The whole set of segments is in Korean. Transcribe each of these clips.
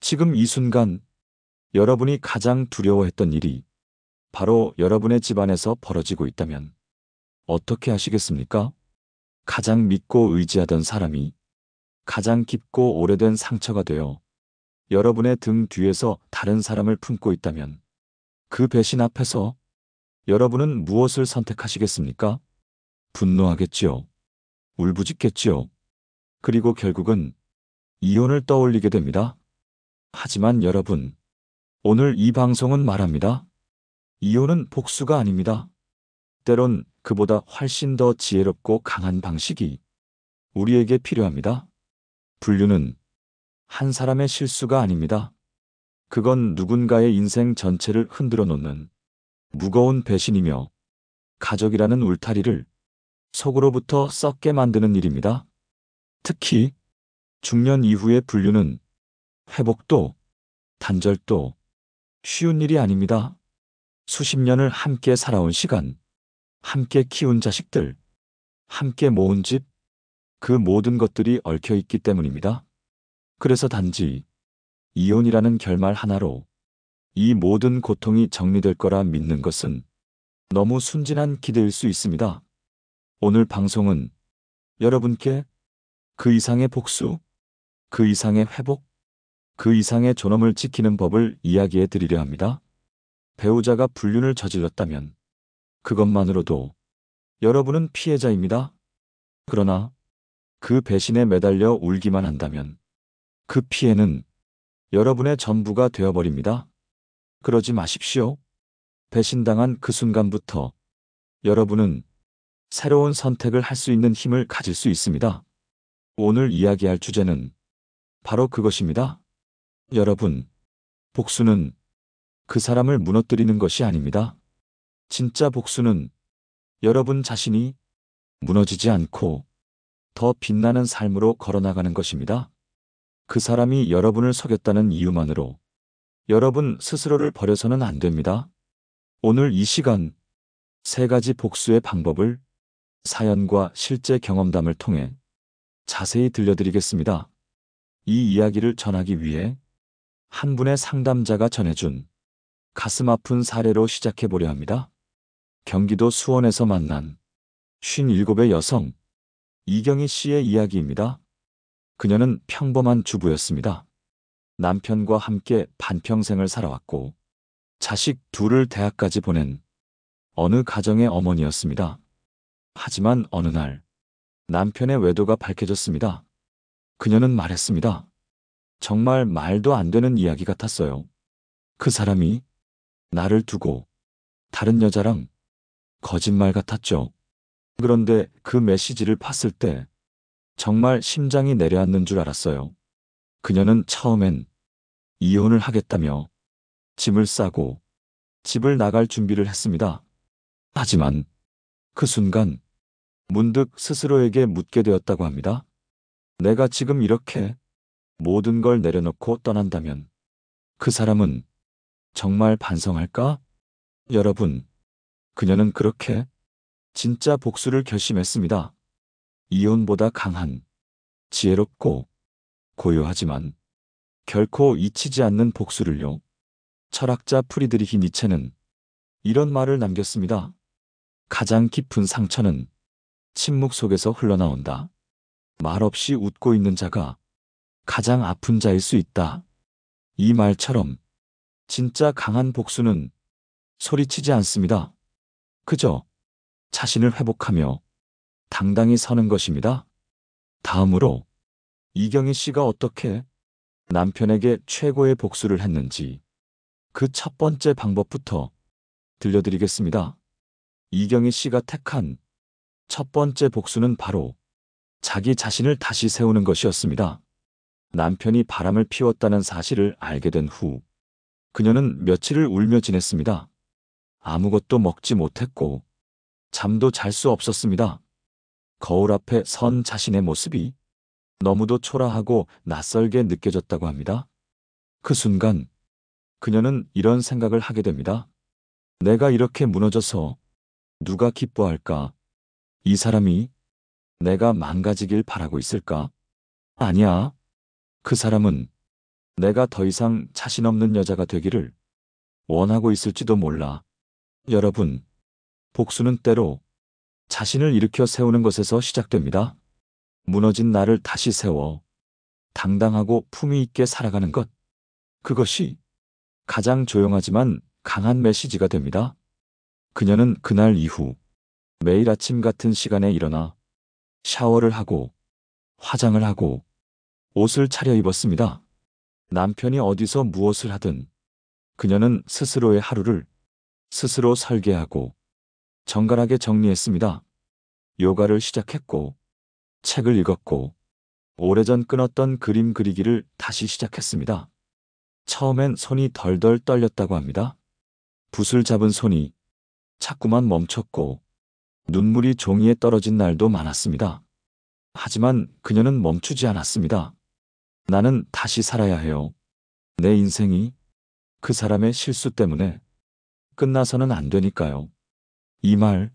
지금 이 순간 여러분이 가장 두려워했던 일이 바로 여러분의 집안에서 벌어지고 있다면 어떻게 하시겠습니까? 가장 믿고 의지하던 사람이 가장 깊고 오래된 상처가 되어 여러분의 등 뒤에서 다른 사람을 품고 있다면 그 배신 앞에서 여러분은 무엇을 선택하시겠습니까? 분노하겠지요. 울부짖겠지요. 그리고 결국은 이혼을 떠올리게 됩니다. 하지만 여러분, 오늘 이 방송은 말합니다. 이혼은 복수가 아닙니다. 때론 그보다 훨씬 더 지혜롭고 강한 방식이 우리에게 필요합니다. 분류는 한 사람의 실수가 아닙니다. 그건 누군가의 인생 전체를 흔들어 놓는 무거운 배신이며 가족이라는 울타리를 속으로부터 썩게 만드는 일입니다. 특히 중년 이후의 분류는 회복도 단절도 쉬운 일이 아닙니다. 수십 년을 함께 살아온 시간, 함께 키운 자식들, 함께 모은 집, 그 모든 것들이 얽혀 있기 때문입니다. 그래서 단지 이혼이라는 결말 하나로 이 모든 고통이 정리될 거라 믿는 것은 너무 순진한 기대일 수 있습니다. 오늘 방송은 여러분께 그 이상의 복수, 그 이상의 회복, 그 이상의 존엄을 지키는 법을 이야기해 드리려 합니다. 배우자가 불륜을 저질렀다면 그것만으로도 여러분은 피해자입니다. 그러나 그 배신에 매달려 울기만 한다면 그 피해는 여러분의 전부가 되어버립니다. 그러지 마십시오. 배신당한 그 순간부터 여러분은 새로운 선택을 할 수 있는 힘을 가질 수 있습니다. 오늘 이야기할 주제는 바로 그것입니다. 여러분, 복수는 그 사람을 무너뜨리는 것이 아닙니다. 진짜 복수는 여러분 자신이 무너지지 않고 더 빛나는 삶으로 걸어나가는 것입니다. 그 사람이 여러분을 속였다는 이유만으로 여러분 스스로를 버려서는 안 됩니다. 오늘 이 시간 세 가지 복수의 방법을 사연과 실제 경험담을 통해 자세히 들려드리겠습니다. 이 이야기를 전하기 위해 한 분의 상담자가 전해준 가슴 아픈 사례로 시작해 보려 합니다. 경기도 수원에서 만난 57의 여성 이경희 씨의 이야기입니다. 그녀는 평범한 주부였습니다. 남편과 함께 반평생을 살아왔고 자식 둘을 대학까지 보낸 어느 가정의 어머니였습니다. 하지만 어느 날 남편의 외도가 밝혀졌습니다. 그녀는 말했습니다. 정말 말도 안 되는 이야기 같았어요. 그 사람이 나를 두고 다른 여자랑 거짓말 같았죠. 그런데 그 메시지를 봤을 때 정말 심장이 내려앉는 줄 알았어요. 그녀는 처음엔 이혼을 하겠다며 짐을 싸고 집을 나갈 준비를 했습니다. 하지만 그 순간 문득 스스로에게 묻게 되었다고 합니다. 내가 지금 이렇게 모든 걸 내려놓고 떠난다면 그 사람은 정말 반성할까? 여러분, 그녀는 그렇게 진짜 복수를 결심했습니다. 이혼보다 강한, 지혜롭고 고요하지만 결코 잊히지 않는 복수를요. 철학자 프리드리히 니체는 이런 말을 남겼습니다. 가장 깊은 상처는 침묵 속에서 흘러나온다. 말없이 웃고 있는 자가 가장 아픈 자일 수 있다. 이 말처럼 진짜 강한 복수는 소리치지 않습니다. 그저 자신을 회복하며 당당히 서는 것입니다. 다음으로 이경희 씨가 어떻게 남편에게 최고의 복수를 했는지 그 첫 번째 방법부터 들려드리겠습니다. 이경희 씨가 택한 첫 번째 복수는 바로 자기 자신을 다시 세우는 것이었습니다. 남편이 바람을 피웠다는 사실을 알게 된 후 그녀는 며칠을 울며 지냈습니다. 아무것도 먹지 못했고 잠도 잘 수 없었습니다. 거울 앞에 선 자신의 모습이 너무도 초라하고 낯설게 느껴졌다고 합니다. 그 순간 그녀는 이런 생각을 하게 됩니다. 내가 이렇게 무너져서 누가 기뻐할까? 이 사람이 내가 망가지길 바라고 있을까? 아니야. 그 사람은 내가 더 이상 자신 없는 여자가 되기를 원하고 있을지도 몰라. 여러분, 복수는 때로 자신을 일으켜 세우는 것에서 시작됩니다. 무너진 나를 다시 세워 당당하고 품위 있게 살아가는 것. 그것이 가장 조용하지만 강한 메시지가 됩니다. 그녀는 그날 이후 매일 아침 같은 시간에 일어나 샤워를 하고 화장을 하고 옷을 차려입었습니다. 남편이 어디서 무엇을 하든 그녀는 스스로의 하루를 스스로 설계하고 정갈하게 정리했습니다. 요가를 시작했고 책을 읽었고 오래전 끊었던 그림 그리기를 다시 시작했습니다. 처음엔 손이 덜덜 떨렸다고 합니다. 붓을 잡은 손이 자꾸만 멈췄고 눈물이 종이에 떨어진 날도 많았습니다. 하지만 그녀는 멈추지 않았습니다. 나는 다시 살아야 해요. 내 인생이 그 사람의 실수 때문에 끝나서는 안 되니까요. 이 말,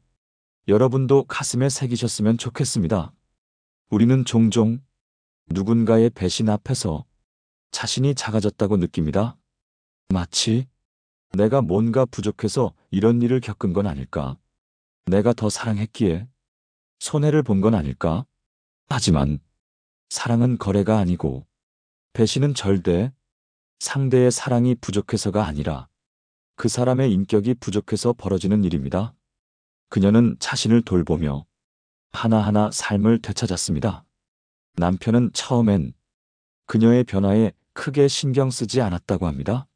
여러분도 가슴에 새기셨으면 좋겠습니다. 우리는 종종 누군가의 배신 앞에서 자신이 작아졌다고 느낍니다. 마치 내가 뭔가 부족해서 이런 일을 겪은 건 아닐까? 내가 더 사랑했기에 손해를 본 건 아닐까? 하지만 사랑은 거래가 아니고 배신은 절대 상대의 사랑이 부족해서가 아니라 그 사람의 인격이 부족해서 벌어지는 일입니다. 그녀는 자신을 돌보며 하나하나 삶을 되찾았습니다. 남편은 처음엔 그녀의 변화에 크게 신경 쓰지 않았다고 합니다.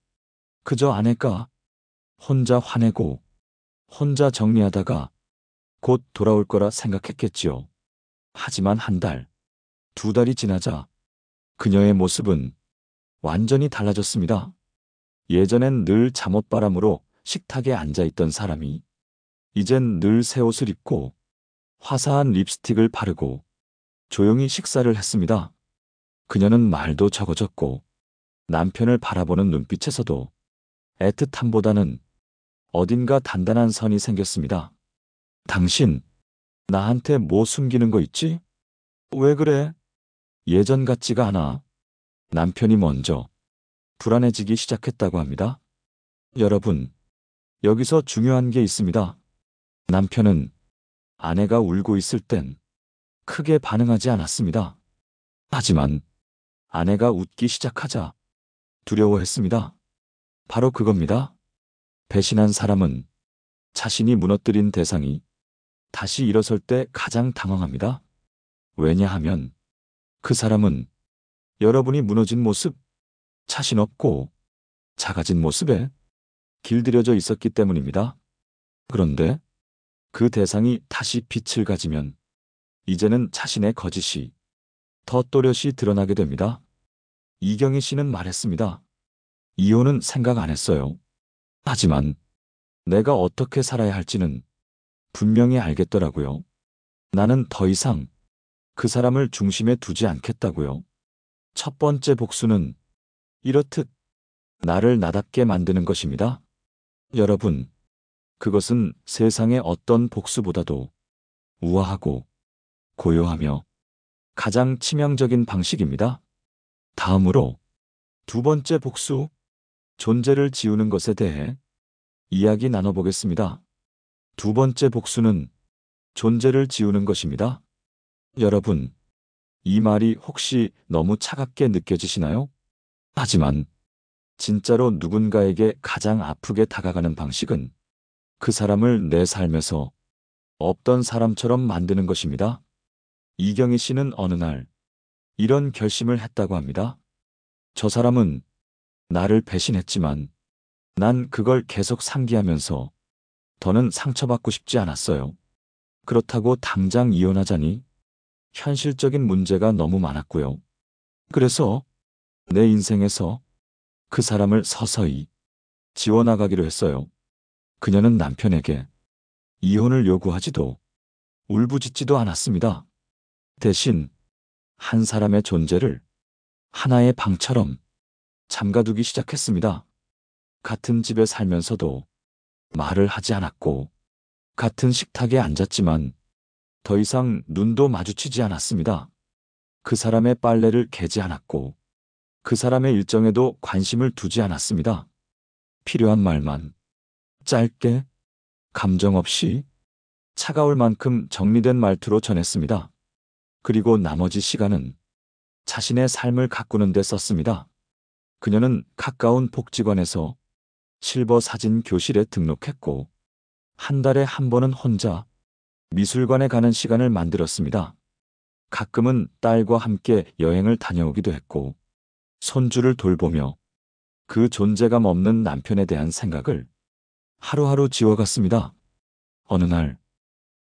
그저 아내가 혼자 화내고 혼자 정리하다가 곧 돌아올 거라 생각했겠지요. 하지만 한 달, 두 달이 지나자 그녀의 모습은 완전히 달라졌습니다. 예전엔 늘 잠옷바람으로 식탁에 앉아있던 사람이 이젠 늘 새 옷을 입고 화사한 립스틱을 바르고 조용히 식사를 했습니다. 그녀는 말도 적어졌고 남편을 바라보는 눈빛에서도 애틋함보다는 어딘가 단단한 선이 생겼습니다. 당신, 나한테 뭐 숨기는 거 있지? 왜 그래? 예전 같지가 않아. 남편이 먼저 불안해지기 시작했다고 합니다. 여러분, 여기서 중요한 게 있습니다. 남편은 아내가 울고 있을 땐 크게 반응하지 않았습니다. 하지만 아내가 웃기 시작하자 두려워했습니다. 바로 그겁니다. 배신한 사람은 자신이 무너뜨린 대상이 다시 일어설 때 가장 당황합니다. 왜냐하면 그 사람은 여러분이 무너진 모습, 자신 없고 작아진 모습에 길들여져 있었기 때문입니다. 그런데 그 대상이 다시 빛을 가지면 이제는 자신의 거짓이 더 또렷이 드러나게 됩니다. 이경희 씨는 말했습니다. 이혼은 생각 안 했어요. 하지만 내가 어떻게 살아야 할지는 분명히 알겠더라고요. 나는 더 이상 그 사람을 중심에 두지 않겠다고요. 첫 번째 복수는 이렇듯 나를 나답게 만드는 것입니다. 여러분, 그것은 세상의 어떤 복수보다도 우아하고 고요하며 가장 치명적인 방식입니다. 다음으로 두 번째 복수, 존재를 지우는 것에 대해 이야기 나눠보겠습니다. 두 번째 복수는 존재를 지우는 것입니다. 여러분, 이 말이 혹시 너무 차갑게 느껴지시나요? 하지만 진짜로 누군가에게 가장 아프게 다가가는 방식은 그 사람을 내 삶에서 없던 사람처럼 만드는 것입니다. 이경희 씨는 어느 날 이런 결심을 했다고 합니다. 저 사람은 나를 배신했지만 난 그걸 계속 상기하면서 더는 상처받고 싶지 않았어요. 그렇다고 당장 이혼하자니 현실적인 문제가 너무 많았고요. 그래서 내 인생에서 그 사람을 서서히 지워나가기로 했어요. 그녀는 남편에게 이혼을 요구하지도 울부짖지도 않았습니다. 대신 한 사람의 존재를 하나의 방처럼 잠가두기 시작했습니다. 같은 집에 살면서도 말을 하지 않았고 같은 식탁에 앉았지만 더 이상 눈도 마주치지 않았습니다. 그 사람의 빨래를 개지 않았고 그 사람의 일정에도 관심을 두지 않았습니다. 필요한 말만 짧게, 감정 없이, 차가울 만큼 정리된 말투로 전했습니다. 그리고 나머지 시간은 자신의 삶을 가꾸는 데 썼습니다. 그녀는 가까운 복지관에서 실버 사진 교실에 등록했고, 한 달에 한 번은 혼자 미술관에 가는 시간을 만들었습니다. 가끔은 딸과 함께 여행을 다녀오기도 했고, 손주를 돌보며 그 존재감 없는 남편에 대한 생각을 하루하루 지워갔습니다. 어느 날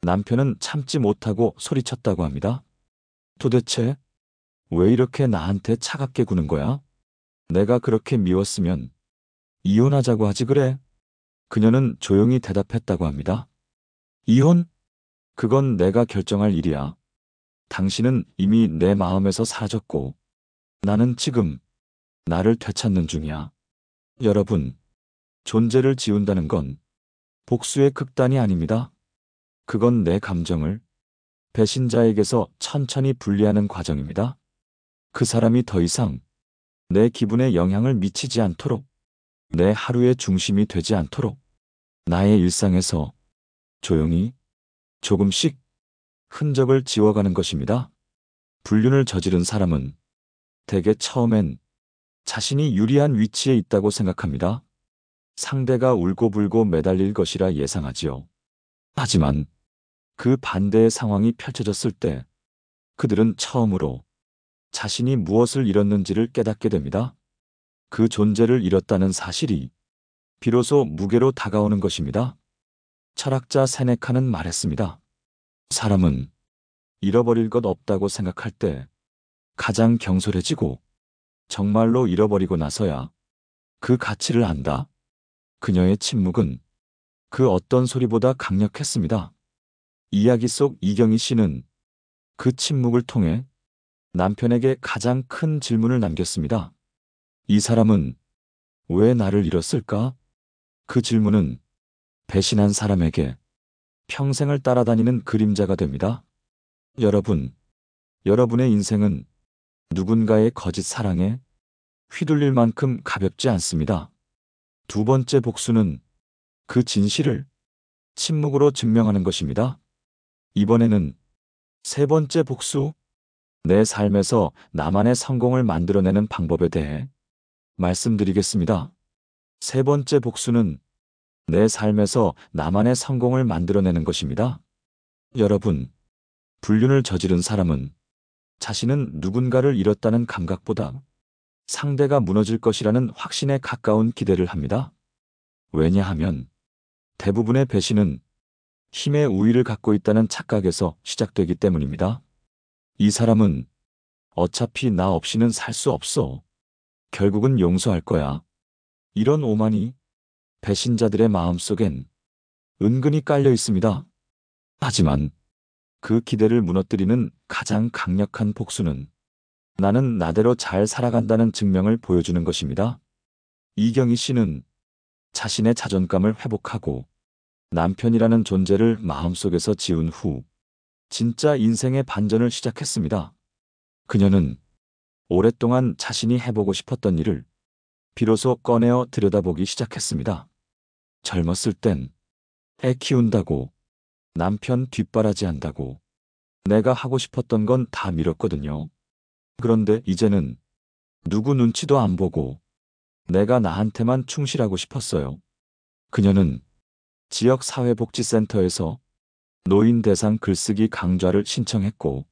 남편은 참지 못하고 소리쳤다고 합니다. 도대체 왜 이렇게 나한테 차갑게 구는 거야? 내가 그렇게 미웠으면 이혼하자고 하지 그래? 그녀는 조용히 대답했다고 합니다. 이혼? 그건 내가 결정할 일이야. 당신은 이미 내 마음에서 사라졌고, 나는 지금 나를 되찾는 중이야. 여러분, 존재를 지운다는 건 복수의 극단이 아닙니다. 그건 내 감정을 배신자에게서 천천히 분리하는 과정입니다. 그 사람이 더 이상 내 기분에 영향을 미치지 않도록, 내 하루의 중심이 되지 않도록, 나의 일상에서 조용히 조금씩 흔적을 지워가는 것입니다. 불륜을 저지른 사람은 대개 처음엔 자신이 유리한 위치에 있다고 생각합니다. 상대가 울고불고 매달릴 것이라 예상하지요. 하지만 그 반대의 상황이 펼쳐졌을 때 그들은 처음으로 자신이 무엇을 잃었는지를 깨닫게 됩니다. 그 존재를 잃었다는 사실이 비로소 무게로 다가오는 것입니다. 철학자 세네카는 말했습니다. 사람은 잃어버릴 것 없다고 생각할 때 가장 경솔해지고, 정말로 잃어버리고 나서야 그 가치를 안다. 그녀의 침묵은 그 어떤 소리보다 강력했습니다. 이야기 속 이경희 씨는 그 침묵을 통해 남편에게 가장 큰 질문을 남겼습니다. 이 사람은 왜 나를 잃었을까? 그 질문은 배신한 사람에게 평생을 따라다니는 그림자가 됩니다. 여러분, 여러분의 인생은 누군가의 거짓 사랑에 휘둘릴 만큼 가볍지 않습니다. 두 번째 복수는 그 진실을 침묵으로 증명하는 것입니다. 이번에는 세 번째 복수, 내 삶에서 나만의 성공을 만들어내는 방법에 대해 말씀드리겠습니다. 세 번째 복수는 내 삶에서 나만의 성공을 만들어내는 것입니다. 여러분, 불륜을 저지른 사람은 자신은 누군가를 잃었다는 감각보다 상대가 무너질 것이라는 확신에 가까운 기대를 합니다. 왜냐하면 대부분의 배신은 힘의 우위를 갖고 있다는 착각에서 시작되기 때문입니다. 이 사람은 어차피 나 없이는 살 수 없어. 결국은 용서할 거야. 이런 오만이 배신자들의 마음속엔 은근히 깔려 있습니다. 하지만 그 기대를 무너뜨리는 가장 강력한 복수는 나는 나대로 잘 살아간다는 증명을 보여주는 것입니다. 이경희 씨는 자신의 자존감을 회복하고 남편이라는 존재를 마음속에서 지운 후 진짜 인생의 반전을 시작했습니다. 그녀는 오랫동안 자신이 해보고 싶었던 일을 비로소 꺼내어 들여다보기 시작했습니다. 젊었을 땐 애 키운다고, 남편 뒷바라지 한다고 내가 하고 싶었던 건 다 미뤘거든요. 그런데 이제는 누구 눈치도 안 보고 내가 나한테만 충실하고 싶었어요. 그녀는 지역 사회복지센터에서 노인 대상 글쓰기 강좌를 신청했고,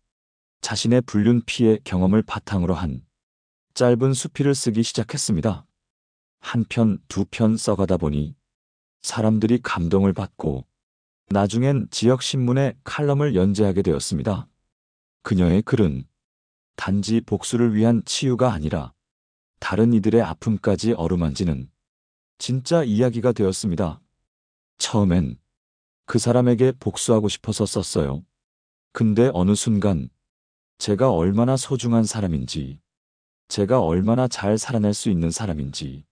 자신의 불륜 피해 경험을 바탕으로 한 짧은 수필을 쓰기 시작했습니다. 한 편, 두 편 써가다 보니 사람들이 감동을 받고 나중엔 지역 신문에 칼럼을 연재하게 되었습니다. 그녀의 글은 단지 복수를 위한 치유가 아니라 다른 이들의 아픔까지 어루만지는 진짜 이야기가 되었습니다. 처음엔 그 사람에게 복수하고 싶어서 썼어요. 근데 어느 순간 제가 얼마나 소중한 사람인지, 제가 얼마나 잘 살아낼 수 있는 사람인지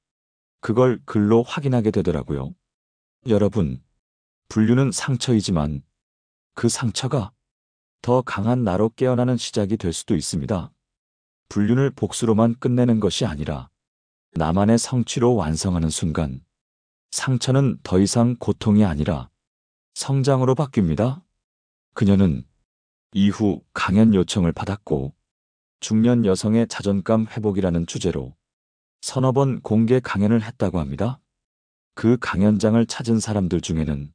그걸 글로 확인하게 되더라고요. 여러분, 불륜은 상처이지만 그 상처가 더 강한 나로 깨어나는 시작이 될 수도 있습니다. 불륜을 복수로만 끝내는 것이 아니라 나만의 성취로 완성하는 순간 상처는 더 이상 고통이 아니라 성장으로 바뀝니다. 그녀는 이후 강연 요청을 받았고 중년 여성의 자존감 회복이라는 주제로 서너 번 공개 강연을 했다고 합니다. 그 강연장을 찾은 사람들 중에는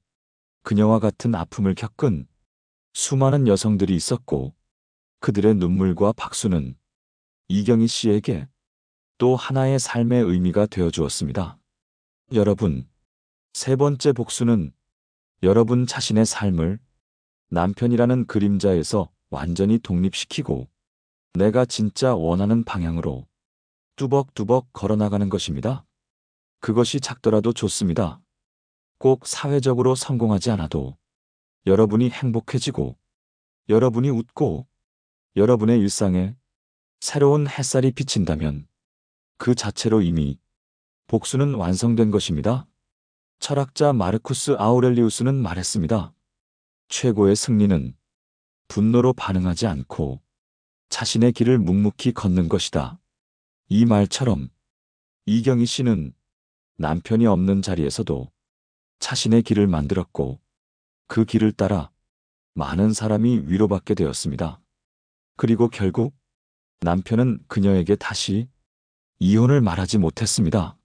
그녀와 같은 아픔을 겪은 수많은 여성들이 있었고 그들의 눈물과 박수는 이경희 씨에게 또 하나의 삶의 의미가 되어 주었습니다. 여러분, 세 번째 복수는 여러분 자신의 삶을 남편이라는 그림자에서 완전히 독립시키고 내가 진짜 원하는 방향으로 뚜벅뚜벅 걸어나가는 것입니다. 그것이 작더라도 좋습니다. 꼭 사회적으로 성공하지 않아도 여러분이 행복해지고 여러분이 웃고 여러분의 일상에 새로운 햇살이 비친다면 그 자체로 이미 복수는 완성된 것입니다. 철학자 마르쿠스 아우렐리우스는 말했습니다. 최고의 승리는 분노로 반응하지 않고 자신의 길을 묵묵히 걷는 것이다. 이 말처럼 이경희 씨는 남편이 없는 자리에서도 자신의 길을 만들었고 그 길을 따라 많은 사람이 위로받게 되었습니다. 그리고 결국 남편은 그녀에게 다시 이혼을 말하지 못했습니다.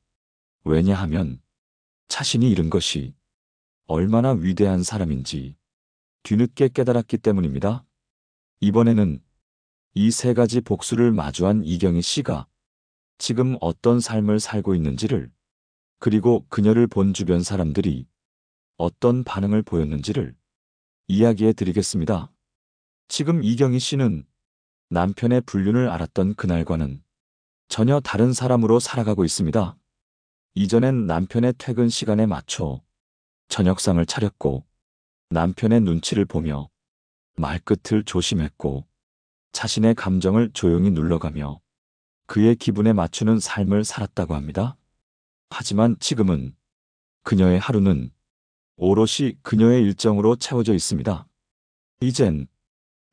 왜냐하면 자신이 잃은 것이 얼마나 위대한 사람인지 뒤늦게 깨달았기 때문입니다. 이번에는 이 세 가지 복수를 마주한 이경희 씨가 지금 어떤 삶을 살고 있는지를 그리고 그녀를 본 주변 사람들이 어떤 반응을 보였는지를 이야기해 드리겠습니다. 지금 이경희 씨는 남편의 불륜을 알았던 그날과는 전혀 다른 사람으로 살아가고 있습니다. 이전엔 남편의 퇴근 시간에 맞춰 저녁상을 차렸고 남편의 눈치를 보며 말끝을 조심했고 자신의 감정을 조용히 눌러가며 그의 기분에 맞추는 삶을 살았다고 합니다. 하지만 지금은 그녀의 하루는 오롯이 그녀의 일정으로 채워져 있습니다. 이젠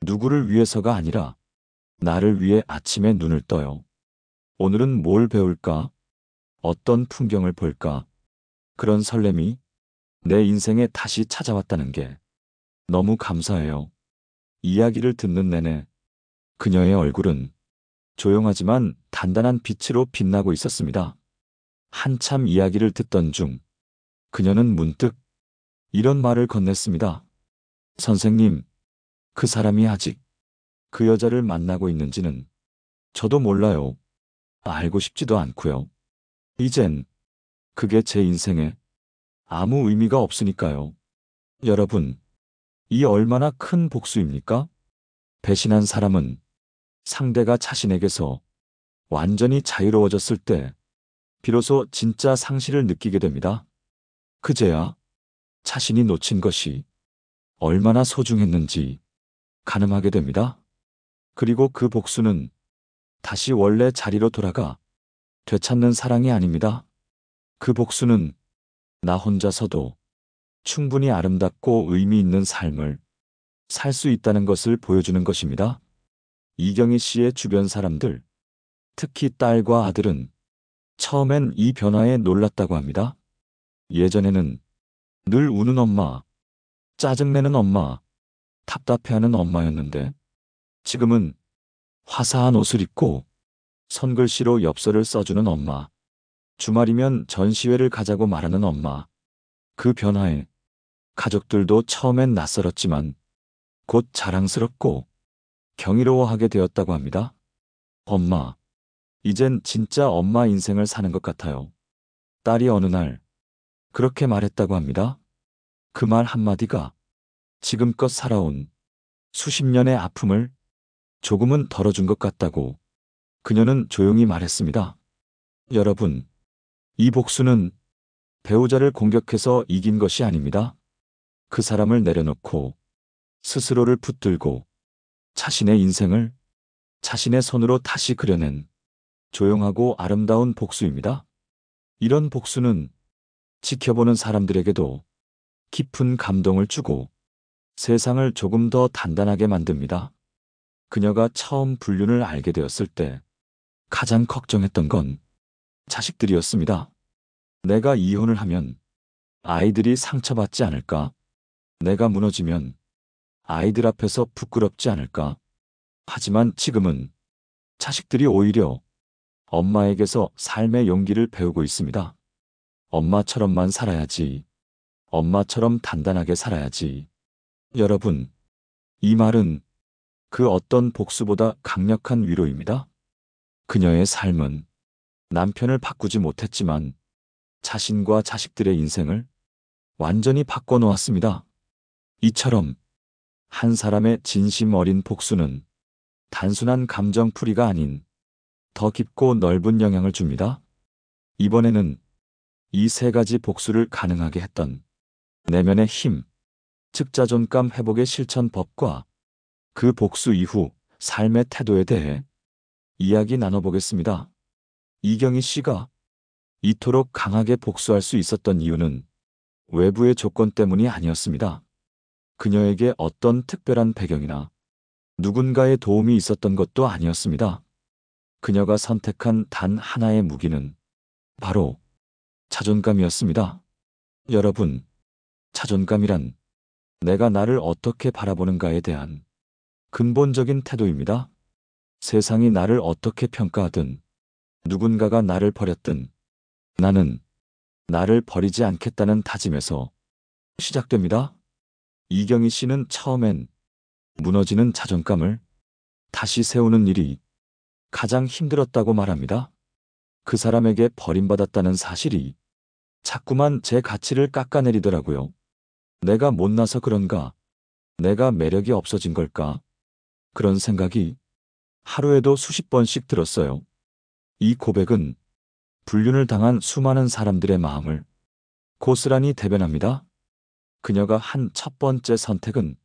누구를 위해서가 아니라 나를 위해 아침에 눈을 떠요. 오늘은 뭘 배울까? 어떤 풍경을 볼까? 그런 설렘이 내 인생에 다시 찾아왔다는 게 너무 감사해요. 이야기를 듣는 내내 그녀의 얼굴은 조용하지만 단단한 빛으로 빛나고 있었습니다. 한참 이야기를 듣던 중 그녀는 문득 이런 말을 건넸습니다. 선생님, 그 사람이 아직 그 여자를 만나고 있는지는 저도 몰라요. 알고 싶지도 않고요. 이젠 그게 제 인생에 아무 의미가 없으니까요. 여러분, 이 얼마나 큰 복수입니까? 배신한 사람은 상대가 자신에게서 완전히 자유로워졌을 때 비로소 진짜 상실을 느끼게 됩니다. 그제야 자신이 놓친 것이 얼마나 소중했는지 가늠하게 됩니다. 그리고 그 복수는 다시 원래 자리로 돌아가 되찾는 사랑이 아닙니다. 그 복수는 나 혼자서도 충분히 아름답고 의미 있는 삶을 살 수 있다는 것을 보여주는 것입니다. 이경희 씨의 주변 사람들, 특히 딸과 아들은 처음엔 이 변화에 놀랐다고 합니다. 예전에는 늘 우는 엄마, 짜증내는 엄마, 답답해하는 엄마였는데 지금은 화사한 옷을 입고 손글씨로 엽서를 써주는 엄마, 주말이면 전시회를 가자고 말하는 엄마. 그 변화에 가족들도 처음엔 낯설었지만 곧 자랑스럽고 경이로워하게 되었다고 합니다. 엄마, 이젠 진짜 엄마 인생을 사는 것 같아요. 딸이 어느 날 그렇게 말했다고 합니다. 그 말 한마디가 지금껏 살아온 수십 년의 아픔을 조금은 덜어준 것 같다고 그녀는 조용히 말했습니다. 여러분, 이 복수는 배우자를 공격해서 이긴 것이 아닙니다. 그 사람을 내려놓고 스스로를 붙들고 자신의 인생을 자신의 손으로 다시 그려낸 조용하고 아름다운 복수입니다. 이런 복수는 지켜보는 사람들에게도 깊은 감동을 주고 세상을 조금 더 단단하게 만듭니다. 그녀가 처음 불륜을 알게 되었을 때 가장 걱정했던 건 자식들이었습니다. 내가 이혼을 하면 아이들이 상처받지 않을까? 내가 무너지면 아이들 앞에서 부끄럽지 않을까? 하지만 지금은 자식들이 오히려 엄마에게서 삶의 용기를 배우고 있습니다. 엄마처럼만 살아야지. 엄마처럼 단단하게 살아야지. 여러분, 이 말은 그 어떤 복수보다 강력한 위로입니다. 그녀의 삶은 남편을 바꾸지 못했지만 자신과 자식들의 인생을 완전히 바꿔놓았습니다. 이처럼 한 사람의 진심 어린 복수는 단순한 감정풀이가 아닌 더 깊고 넓은 영향을 줍니다. 이번에는 이 세 가지 복수를 가능하게 했던 내면의 힘, 즉 자존감 회복의 실천법과 그 복수 이후 삶의 태도에 대해 이야기 나눠보겠습니다. 이경희 씨가 이토록 강하게 복수할 수 있었던 이유는 외부의 조건 때문이 아니었습니다. 그녀에게 어떤 특별한 배경이나 누군가의 도움이 있었던 것도 아니었습니다. 그녀가 선택한 단 하나의 무기는 바로 자존감이었습니다. 여러분, 자존감이란 내가 나를 어떻게 바라보는가에 대한 근본적인 태도입니다. 세상이 나를 어떻게 평가하든 누군가가 나를 버렸든 나는 나를 버리지 않겠다는 다짐에서 시작됩니다. 이경희 씨는 처음엔 무너지는 자존감을 다시 세우는 일이 가장 힘들었다고 말합니다. 그 사람에게 버림받았다는 사실이 자꾸만 제 가치를 깎아내리더라고요. 내가 못나서 그런가? 내가 매력이 없어진 걸까? 그런 생각이 하루에도 수십 번씩 들었어요. 이 고백은 불륜을 당한 수많은 사람들의 마음을 고스란히 대변합니다. 그녀가 한 첫 번째 선택은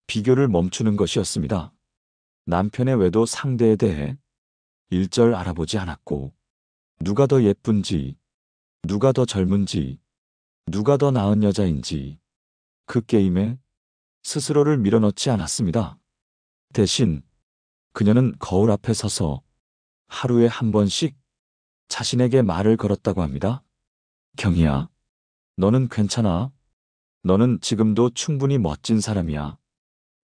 비교를 멈추는 것이었습니다. 남편의 외도 상대에 대해 일절 알아보지 않았고, 누가 더 예쁜지, 누가 더 젊은지, 누가 더 나은 여자인지 그 게임에 스스로를 밀어넣지 않았습니다. 대신 그녀는 거울 앞에 서서 하루에 한 번씩 자신에게 말을 걸었다고 합니다. 경희야, 너는 괜찮아. 너는 지금도 충분히 멋진 사람이야.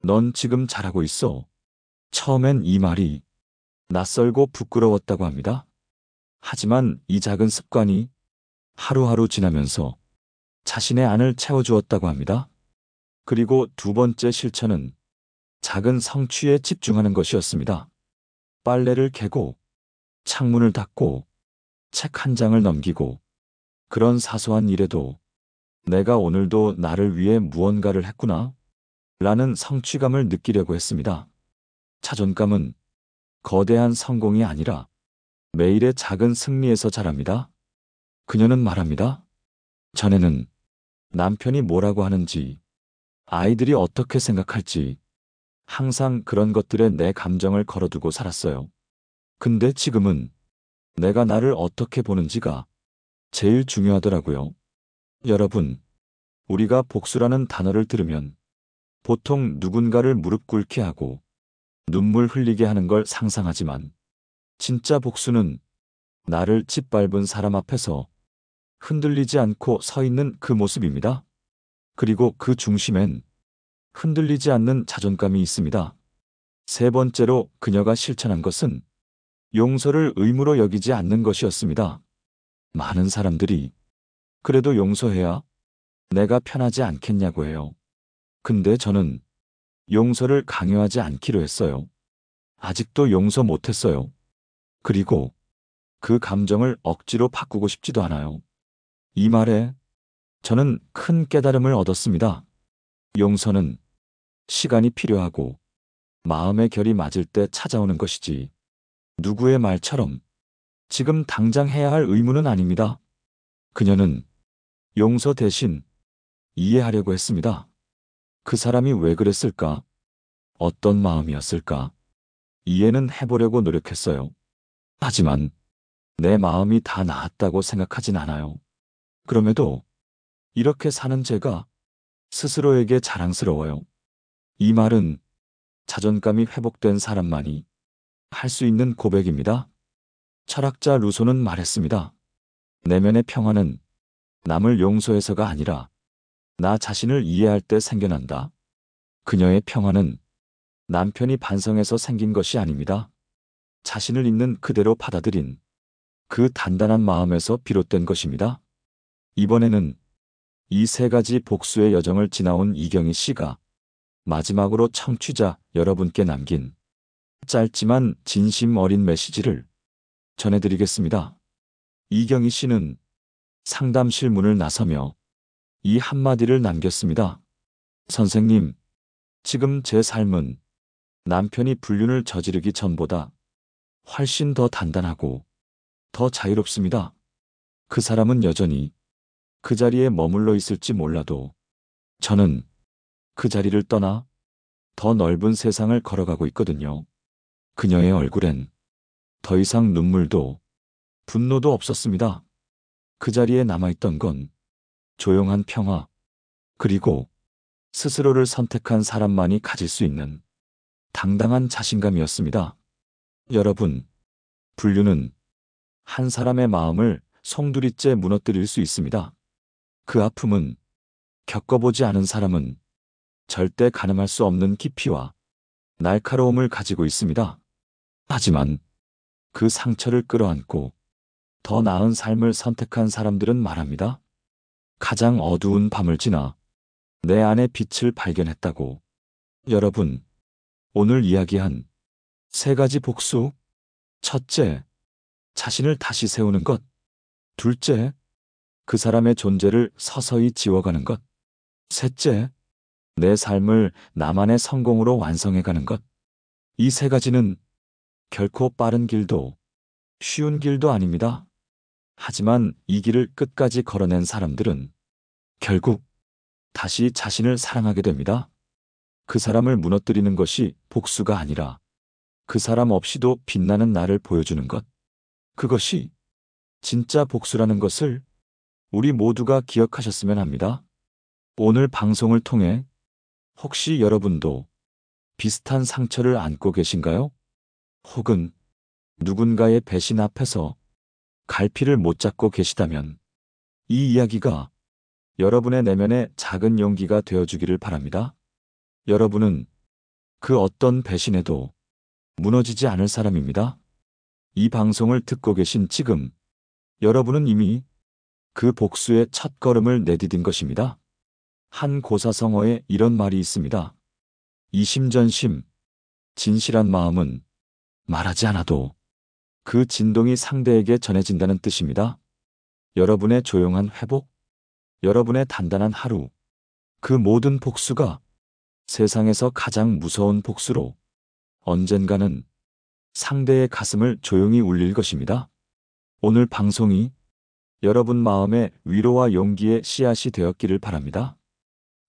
넌 지금 잘하고 있어. 처음엔 이 말이 낯설고 부끄러웠다고 합니다. 하지만 이 작은 습관이 하루하루 지나면서 자신의 안을 채워주었다고 합니다. 그리고 두 번째 실천은 작은 성취에 집중하는 것이었습니다. 빨래를 개고, 창문을 닫고, 책 한 장을 넘기고, 그런 사소한 일에도 내가 오늘도 나를 위해 무언가를 했구나 라는 성취감을 느끼려고 했습니다. 자존감은 거대한 성공이 아니라 매일의 작은 승리에서 자랍니다. 그녀는 말합니다. 전에는 남편이 뭐라고 하는지, 아이들이 어떻게 생각할지, 항상 그런 것들에 내 감정을 걸어두고 살았어요. 근데 지금은 내가 나를 어떻게 보는지가 제일 중요하더라고요. 여러분, 우리가 복수라는 단어를 들으면 보통 누군가를 무릎 꿇게 하고 눈물 흘리게 하는 걸 상상하지만 진짜 복수는 나를 짓밟은 사람 앞에서 흔들리지 않고 서 있는 그 모습입니다. 그리고 그 중심엔 흔들리지 않는 자존감이 있습니다. 세 번째로 그녀가 실천한 것은 용서를 의무로 여기지 않는 것이었습니다. 많은 사람들이 그래도 용서해야 내가 편하지 않겠냐고 해요. 근데 저는 용서를 강요하지 않기로 했어요. 아직도 용서 못했어요. 그리고 그 감정을 억지로 바꾸고 싶지도 않아요. 이 말에 저는 큰 깨달음을 얻었습니다. 용서는 시간이 필요하고 마음의 결이 맞을 때 찾아오는 것이지 누구의 말처럼 지금 당장 해야 할 의무는 아닙니다. 그녀는 용서 대신 이해하려고 했습니다. 그 사람이 왜 그랬을까? 어떤 마음이었을까? 이해는 해보려고 노력했어요. 하지만 내 마음이 다 나았다고 생각하진 않아요. 그럼에도 이렇게 사는 제가 스스로에게 자랑스러워요. 이 말은 자존감이 회복된 사람만이 할 수 있는 고백입니다. 철학자 루소는 말했습니다. 내면의 평화는 남을 용서해서가 아니라 나 자신을 이해할 때 생겨난다. 그녀의 평화는 남편이 반성해서 생긴 것이 아닙니다. 자신을 있는 그대로 받아들인 그 단단한 마음에서 비롯된 것입니다. 이번에는 이 세 가지 복수의 여정을 지나온 이경희 씨가 마지막으로 청취자 여러분께 남긴 짧지만 진심 어린 메시지를 전해드리겠습니다. 이경희 씨는 상담실 문을 나서며 이 한마디를 남겼습니다. 선생님, 지금 제 삶은 남편이 불륜을 저지르기 전보다 훨씬 더 단단하고 더 자유롭습니다. 그 사람은 여전히 그 자리에 머물러 있을지 몰라도 저는 그 자리를 떠나 더 넓은 세상을 걸어가고 있거든요. 그녀의 얼굴엔 더 이상 눈물도 분노도 없었습니다. 그 자리에 남아있던 건 조용한 평화, 그리고 스스로를 선택한 사람만이 가질 수 있는 당당한 자신감이었습니다. 여러분, 불륜은 한 사람의 마음을 송두리째 무너뜨릴 수 있습니다. 그 아픔은 겪어보지 않은 사람은 절대 가늠할 수 없는 깊이와 날카로움을 가지고 있습니다. 하지만 그 상처를 끌어안고 더 나은 삶을 선택한 사람들은 말합니다. 가장 어두운 밤을 지나 내 안의 빛을 발견했다고. 여러분, 오늘 이야기한 세 가지 복수. 첫째, 자신을 다시 세우는 것. 둘째, 그 사람의 존재를 서서히 지워가는 것. 셋째, 내 삶을 나만의 성공으로 완성해가는 것. 이 세 가지는 결코 빠른 길도 쉬운 길도 아닙니다. 하지만 이 길을 끝까지 걸어낸 사람들은 결국 다시 자신을 사랑하게 됩니다. 그 사람을 무너뜨리는 것이 복수가 아니라 그 사람 없이도 빛나는 나를 보여주는 것. 그것이 진짜 복수라는 것을 우리 모두가 기억하셨으면 합니다. 오늘 방송을 통해 혹시 여러분도 비슷한 상처를 안고 계신가요? 혹은 누군가의 배신 앞에서 갈피를 못 잡고 계시다면 이 이야기가 여러분의 내면의 작은 용기가 되어주기를 바랍니다. 여러분은 그 어떤 배신에도 무너지지 않을 사람입니다. 이 방송을 듣고 계신 지금 여러분은 이미 그 복수의 첫걸음을 내디딘 것입니다. 한 고사성어에 이런 말이 있습니다. 이심전심, 진실한 마음은 말하지 않아도 그 진동이 상대에게 전해진다는 뜻입니다. 여러분의 조용한 회복, 여러분의 단단한 하루, 그 모든 복수가 세상에서 가장 무서운 복수로 언젠가는 상대의 가슴을 조용히 울릴 것입니다. 오늘 방송이 여러분 마음의 위로와 용기의 씨앗이 되었기를 바랍니다.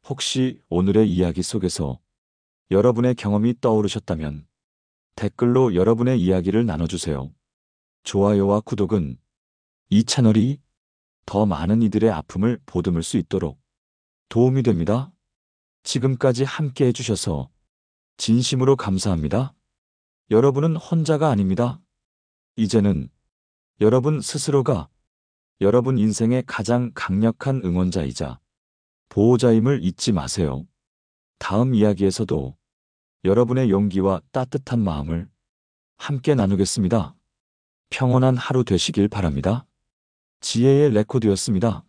혹시 오늘의 이야기 속에서 여러분의 경험이 떠오르셨다면 댓글로 여러분의 이야기를 나눠주세요. 좋아요와 구독은 이 채널이 더 많은 이들의 아픔을 보듬을 수 있도록 도움이 됩니다. 지금까지 함께 해주셔서 진심으로 감사합니다. 여러분은 혼자가 아닙니다. 이제는 여러분 스스로가 여러분 인생의 가장 강력한 응원자이자 보호자임을 잊지 마세요. 다음 이야기에서도 여러분의 용기와 따뜻한 마음을 함께 나누겠습니다. 평온한 하루 되시길 바랍니다. 지혜의 레코드였습니다.